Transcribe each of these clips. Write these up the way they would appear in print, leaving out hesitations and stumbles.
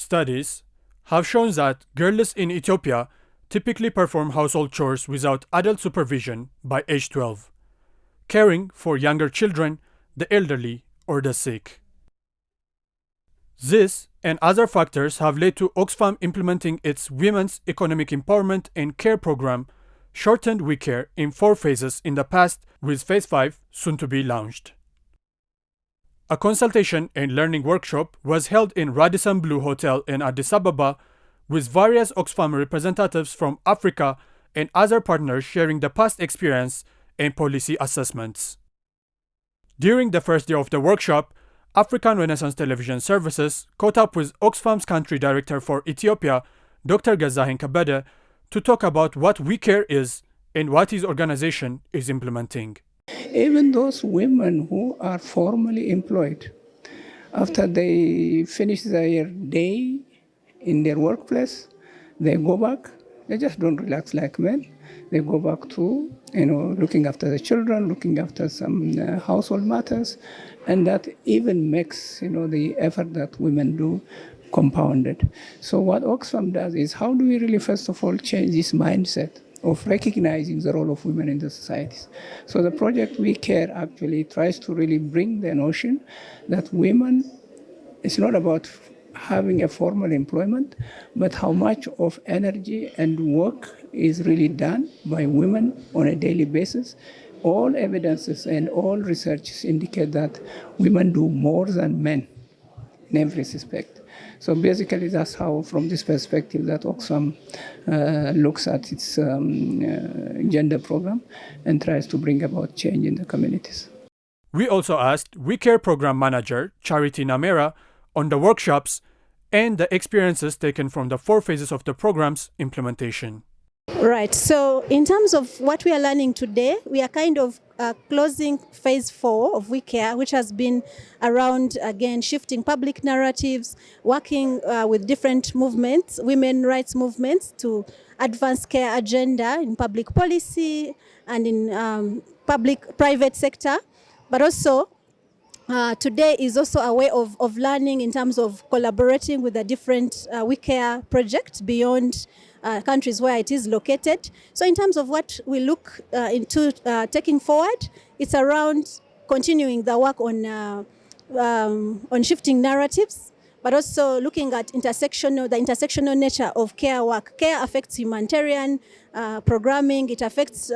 studies have shown that girls in Ethiopia typically perform household chores without adult supervision by age 12, caring for younger children, the elderly, or the sick. This and other factors have led to Oxfam implementing its Women's Economic Empowerment and Care program, shortened We Care, in 4 phases in the past, with phase 5 soon to be launched. A consultation and learning workshop was held in Radisson Blu Hotel in Addis Ababa, with various Oxfam representatives from Africa and other partners sharing the past experience and policy assessments. During the first day of the workshop, African Renaissance Television Services caught up with Oxfam's country director for Ethiopia, Dr. Gazahin Kabede, to talk about what We Care is and what his organization is implementing. Even those women who are formally employed, after they finish their day in their workplace, they go back. They just don't relax like men. They go back to, looking after the children, looking after some household matters, and that even makes, the effort that women do compounded. So what Oxfam does is, how do we really, first of all, change this mindset of recognizing the role of women in the societies? So the project We Care actually tries to really bring the notion that women, it's not about having a formal employment, but how much of energy and work is really done by women on a daily basis. All evidences and all researches indicate that women do more than men in every respect. So basically that's how, from this perspective, that Oxfam looks at its gender program and tries to bring about change in the communities. We also asked We Care program manager Charity Namera on the workshops and the experiences taken from the 4 phases of the program's implementation. Right. So in terms of what we are learning today, we are kind of closing phase 4 of We Care, which has been around, again, shifting public narratives, working with different movements, women rights movements, to advance care agenda in public policy and in private sector. But also, today is also a way of learning in terms of collaborating with the different We Care projects beyond countries where it is located. So in terms of what we look into taking forward, it's around continuing the work on shifting narratives, but also looking at the intersectional nature of care work. Care affects humanitarian programming, it affects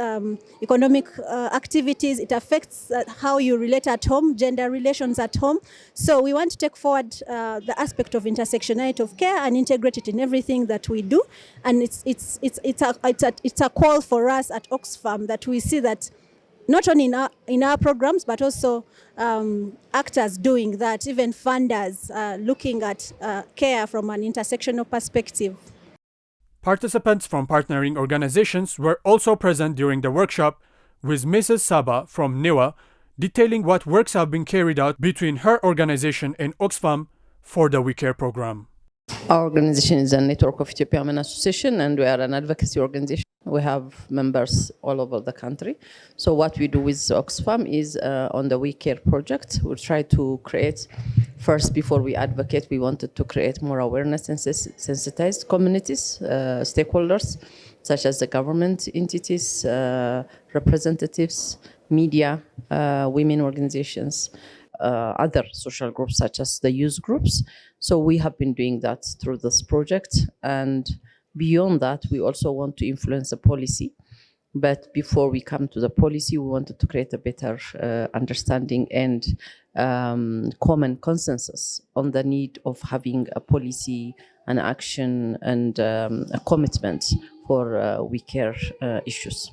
economic activities, it affects how you relate at home, gender relations at home. So we want to take forward the aspect of intersectionality of care and integrate it in everything that we do. And it's a call for us at Oxfam that we see that not only in our programs, but also actors doing that, even funders looking at care from an intersectional perspective. Participants from partnering organizations were also present during the workshop, with Mrs. Saba from NEWA detailing what works have been carried out between her organization and Oxfam for the We Care program. Our organization is a network of Ethiopian Women Association, and we are an advocacy organization. We have members all over the country. So what we do with Oxfam is on the We Care project, we try to create, first, before we advocate, we wanted to create more awareness and sensitized communities, stakeholders, such as the government entities, representatives, media, women organizations, other social groups such as the youth groups. So we have been doing that through this project, and beyond that we also want to influence the policy. But before we come to the policy, we wanted to create a better understanding and common consensus on the need of having a policy, an action, and a commitment for We Care issues.